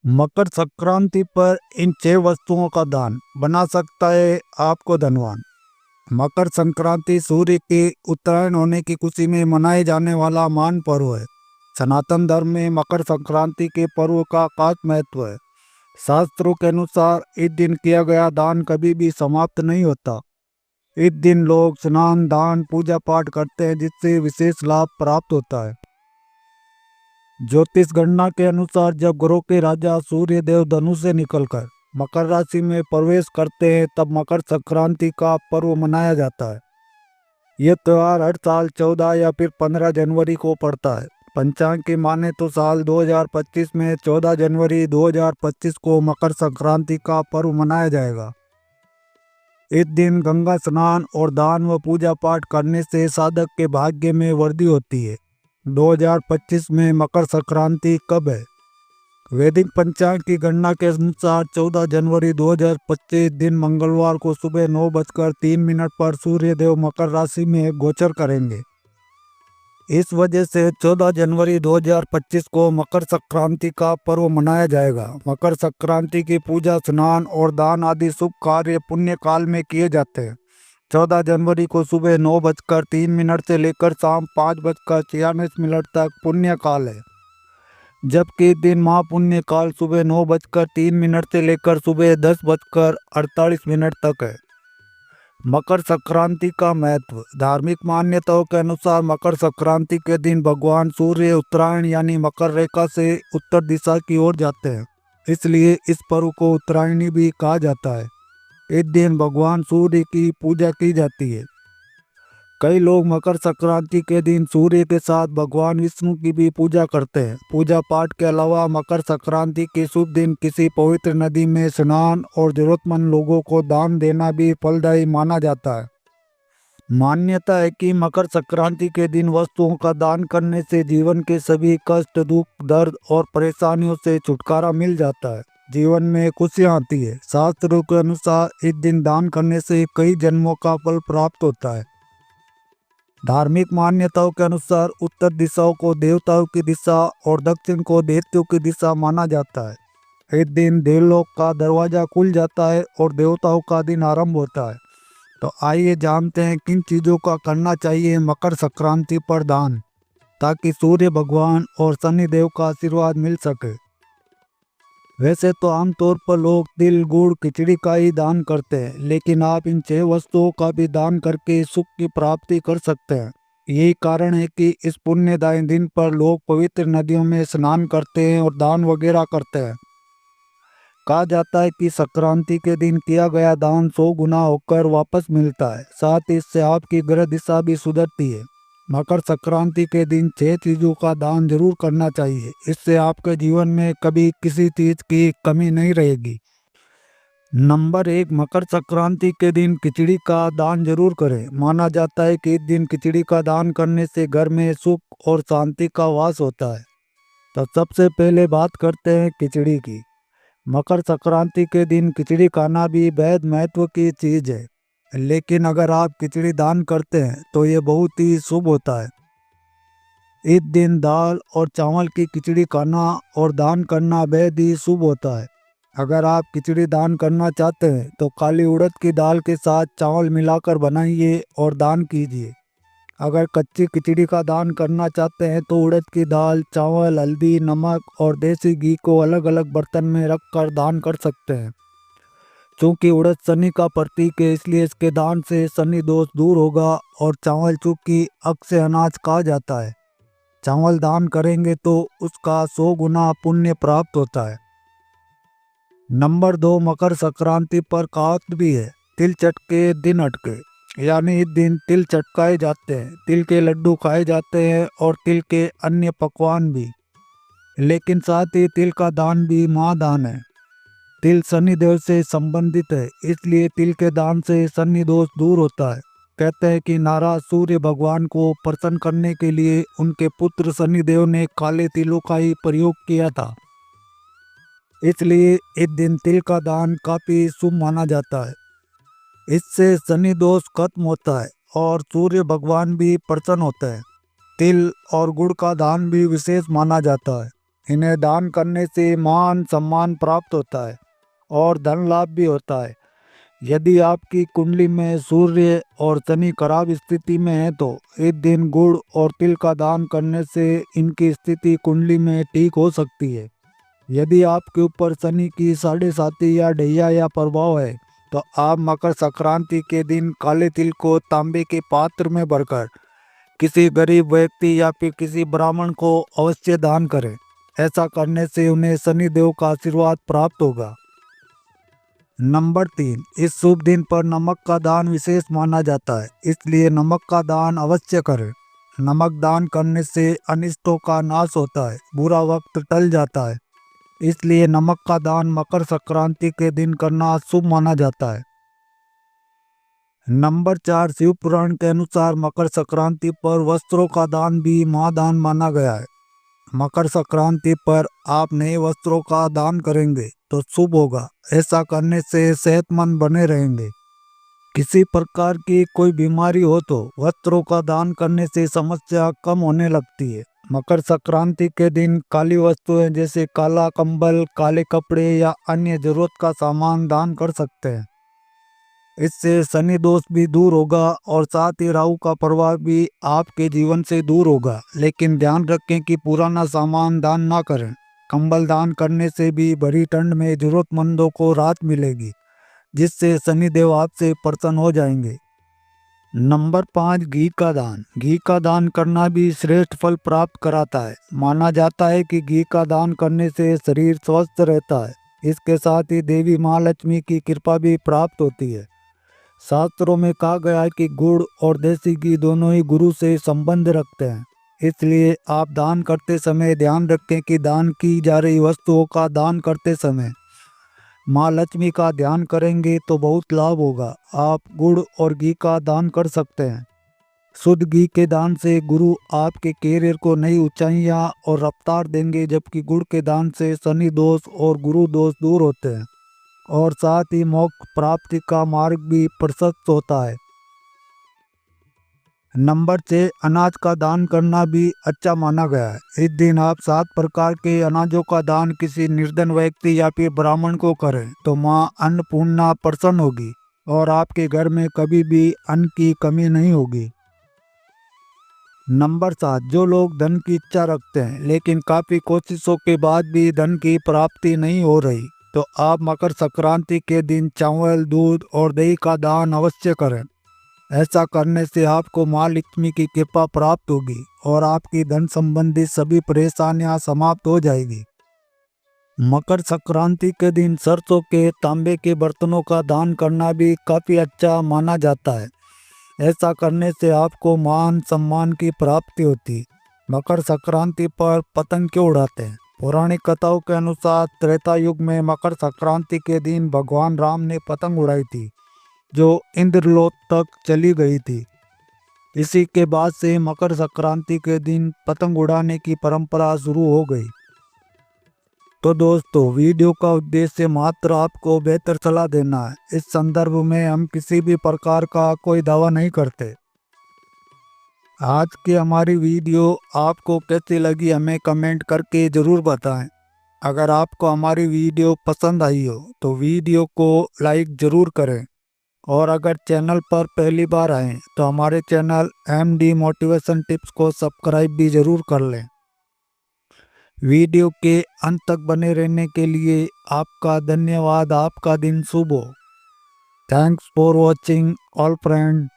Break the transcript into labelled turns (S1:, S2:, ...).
S1: मकर संक्रांति पर इन 6 वस्तुओं का दान बना सकता है आपको धनवान। मकर संक्रांति सूर्य के उत्तरायण होने की खुशी में मनाए जाने वाला महान पर्व है। सनातन धर्म में मकर संक्रांति के पर्व का खास महत्व है। शास्त्रों के अनुसार इस दिन किया गया दान कभी भी समाप्त नहीं होता। इस दिन लोग स्नान, दान, पूजा पाठ करते हैं जिससे विशेष लाभ प्राप्त होता है। ज्योतिष गणना के अनुसार जब ग्रहों के राजा सूर्य देव धनु से निकलकर मकर राशि में प्रवेश करते हैं तब मकर संक्रांति का पर्व मनाया जाता है। यह त्यौहार हर साल 14 या फिर 15 जनवरी को पड़ता है। पंचांग की माने तो साल 2025 में 14 जनवरी 2025 को मकर संक्रांति का पर्व मनाया जाएगा। इस दिन गंगा स्नान और दान व पूजा पाठ करने से साधक के भाग्य में वृद्धि होती है। 2025 में मकर संक्रांति कब है? वैदिक पंचांग की गणना के अनुसार 14 जनवरी 2025 दिन मंगलवार को सुबह 9:03 पर सूर्य देव मकर राशि में गोचर करेंगे। इस वजह से 14 जनवरी 2025 को मकर संक्रांति का पर्व मनाया जाएगा। मकर संक्रांति की पूजा, स्नान और दान आदि शुभ कार्य पुण्य काल में किए जाते हैं। 14 जनवरी को सुबह 9:03 से लेकर शाम 5:46 तक पुण्य काल है, जबकि दिन महापुण्य काल सुबह 9:03 से लेकर सुबह 10:48 तक है। मकर संक्रांति का महत्व। धार्मिक मान्यताओं के अनुसार मकर संक्रांति के दिन भगवान सूर्य उत्तरायण यानी मकर रेखा से उत्तर दिशा की ओर जाते हैं, इसलिए इस पर्व को उत्तरायणी भी कहा जाता है। इस दिन भगवान सूर्य की पूजा की जाती है। कई लोग मकर संक्रांति के दिन सूर्य के साथ भगवान विष्णु की भी पूजा करते हैं। पूजा पाठ के अलावा मकर संक्रांति के शुभ दिन किसी पवित्र नदी में स्नान और जरूरतमंद लोगों को दान देना भी फलदायी माना जाता है। मान्यता है कि मकर संक्रांति के दिन वस्तुओं का दान करने से जीवन के सभी कष्ट, दुख, दर्द और परेशानियों से छुटकारा मिल जाता है। जीवन में खुशियाँ आती है। शास्त्रों के अनुसार इस दिन दान करने से कई जन्मों का फल प्राप्त होता है। धार्मिक मान्यताओं के अनुसार उत्तर दिशाओं को देवताओं की दिशा और दक्षिण को दैत्यों की दिशा माना जाता है। इस दिन देवलोक का दरवाजा खुल जाता है और देवताओं का दिन आरंभ होता है। तो आइए जानते हैं किन चीज़ों का करना चाहिए मकर संक्रांति पर दान, ताकि सूर्य भगवान और शनि देव का आशीर्वाद मिल सके। वैसे तो आमतौर पर लोग तिल, गुड़, खिचड़ी का ही दान करते हैं, लेकिन आप इन 6 वस्तुओं का भी दान करके सुख की प्राप्ति कर सकते हैं। यही कारण है कि इस पुण्यदायी दिन पर लोग पवित्र नदियों में स्नान करते हैं और दान वगैरह करते हैं। कहा जाता है कि संक्रांति के दिन किया गया दान 100 गुना होकर वापस मिलता है। साथ ही इससे आपकी ग्रह दिशा भी सुधरती है। मकर संक्रांति के दिन 6 चीज़ों का दान जरूर करना चाहिए। इससे आपके जीवन में कभी किसी चीज़ की कमी नहीं रहेगी। नंबर 1, मकर संक्रांति के दिन खिचड़ी का दान जरूर करें। माना जाता है कि इस दिन खिचड़ी का दान करने से घर में सुख और शांति का वास होता है। तो सबसे पहले बात करते हैं खिचड़ी की। मकर संक्रांति के दिन खिचड़ी खाना भी बेहद महत्व की चीज़ है, लेकिन अगर आप खिचड़ी दान करते हैं तो ये बहुत ही शुभ होता है। इस दिन दाल और चावल की खिचड़ी खाना और दान करना बेहद ही शुभ होता है। अगर आप खिचड़ी दान करना चाहते हैं तो काली उड़द की दाल के साथ चावल मिलाकर बनाइए और दान कीजिए। अगर कच्ची खिचड़ी का दान करना चाहते हैं तो उड़द की दाल, चावल, हल्दी, नमक और देसी घी को अलग अलग बर्तन में रखकर दान कर सकते हैं। चूँकि उड़द शनि का प्रतीक है, इसलिए इसके दान से शनि दोष दूर होगा। और चावल चूँकि अक्षय अनाज कहा जाता है, चावल दान करेंगे तो उसका 100 गुना पुण्य प्राप्त होता है। नंबर 2, मकर संक्रांति पर कहावत भी है, तिल चटके दिन अटके। यानी इस दिन तिल चटकाए जाते हैं, तिल के लड्डू खाए जाते हैं और तिल के अन्य पकवान भी। लेकिन साथ ही तिल का दान भी महादान है। तिल शनि देव से संबंधित है, इसलिए तिल के दान से शनि दोष दूर होता है। कहते हैं कि नाराज सूर्य भगवान को प्रसन्न करने के लिए उनके पुत्र शनि देव ने काले तिलों का ही प्रयोग किया था, इसलिए इस दिन तिल का दान काफी शुभ माना जाता है। इससे शनि दोष खत्म होता है और सूर्य भगवान भी प्रसन्न होते हैं। तिल और गुड़ का दान भी विशेष माना जाता है। इन्हें दान करने से मान सम्मान प्राप्त होता है और धन लाभ भी होता है। यदि आपकी कुंडली में सूर्य और शनि खराब स्थिति में है तो इस दिन गुड़ और तिल का दान करने से इनकी स्थिति कुंडली में ठीक हो सकती है। यदि आपके ऊपर शनि की साढ़े साती या ढैया या प्रभाव है तो आप मकर संक्रांति के दिन काले तिल को तांबे के पात्र में भरकर किसी गरीब व्यक्ति या फिर किसी ब्राह्मण को अवश्य दान करें। ऐसा करने से उन्हें शनि देव का आशीर्वाद प्राप्त होगा। नंबर 3, इस शुभ दिन पर नमक का दान विशेष माना जाता है, इसलिए नमक का दान अवश्य करें। नमक दान करने से अनिष्टों का नाश होता है, बुरा वक्त टल जाता है, इसलिए नमक का दान मकर संक्रांति के दिन करना शुभ माना जाता है। नंबर 4, शिव पुराण के अनुसार मकर संक्रांति पर वस्त्रों का दान भी महादान माना गया है। मकर संक्रांति पर आप नए वस्त्रों का दान करेंगे तो शुभ होगा। ऐसा करने से सेहतमंद बने रहेंगे। किसी प्रकार की कोई बीमारी हो तो वस्त्रों का दान करने से समस्या कम होने लगती है। मकर संक्रांति के दिन काली वस्तुएं जैसे काला कंबल, काले कपड़े या अन्य जरूरत का सामान दान कर सकते हैं। इससे शनि दोष भी दूर होगा और साथ ही राहु का प्रभाव भी आपके जीवन से दूर होगा। लेकिन ध्यान रखें कि पुराना सामान दान ना करें। कंबल दान करने से भी भरी ठंड में जरूरतमंदों को राहत मिलेगी, जिससे शनिदेव आपसे प्रसन्न हो जाएंगे। नंबर 5, घी का दान। घी का दान करना भी श्रेष्ठ फल प्राप्त कराता है। माना जाता है कि घी का दान करने से शरीर स्वस्थ रहता है। इसके साथ ही देवी महालक्ष्मी की कृपा भी प्राप्त होती है। शास्त्रों में कहा गया है कि गुड़ और देसी घी दोनों ही गुरु से संबंध रखते हैं, इसलिए आप दान करते समय ध्यान रखें कि दान की जा रही वस्तुओं का दान करते समय माँ लक्ष्मी का ध्यान करेंगे तो बहुत लाभ होगा। आप गुड़ और घी का दान कर सकते हैं। शुद्ध घी के दान से गुरु आपके कैरियर को नई ऊंचाइयां और रफ्तार देंगे, जबकि गुड़ के दान से शनि दोष और गुरु दोष दूर होते हैं और साथ ही मोक्ष प्राप्ति का मार्ग भी प्रशस्त होता है। नंबर 6, अनाज का दान करना भी अच्छा माना गया है। इस दिन आप 7 प्रकार के अनाजों का दान किसी निर्धन व्यक्ति या फिर ब्राह्मण को करें तो माँ अन्नपूर्णा प्रसन्न होगी और आपके घर में कभी भी अन्न की कमी नहीं होगी। नंबर 7, जो लोग धन की इच्छा रखते हैं लेकिन काफ़ी कोशिशों के बाद भी धन की प्राप्ति नहीं हो रही तो आप मकर संक्रांति के दिन चावल, दूध और दही का दान अवश्य करें। ऐसा करने से आपको माँ लक्ष्मी की कृपा प्राप्त होगी और आपकी धन संबंधी सभी परेशानियां समाप्त हो जाएगी। मकर संक्रांति के दिन सरसों के तांबे के बर्तनों का दान करना भी काफ़ी अच्छा माना जाता है। ऐसा करने से आपको मान सम्मान की प्राप्ति होती। मकर संक्रांति पर पतंग क्यों उड़ाते हैं? पौराणिक कथाओं के अनुसार त्रेता युग में मकर संक्रांति के दिन भगवान राम ने पतंग उड़ाई थी जो इंद्रलोक तक चली गई थी। इसी के बाद से मकर संक्रांति के दिन पतंग उड़ाने की परंपरा शुरू हो गई। तो दोस्तों, वीडियो का उद्देश्य मात्र आपको बेहतर सलाह देना है। इस संदर्भ में हम किसी भी प्रकार का कोई दावा नहीं करते। आज की हमारी वीडियो आपको कैसी लगी हमें कमेंट करके ज़रूर बताएं। अगर आपको हमारी वीडियो पसंद आई हो तो वीडियो को लाइक ज़रूर करें और अगर चैनल पर पहली बार आएँ तो हमारे चैनल MD मोटिवेशन टिप्स को सब्सक्राइब भी ज़रूर कर लें। वीडियो के अंत तक बने रहने के लिए आपका धन्यवाद। आपका दिन शुभ हो। Thanks for watching all friend.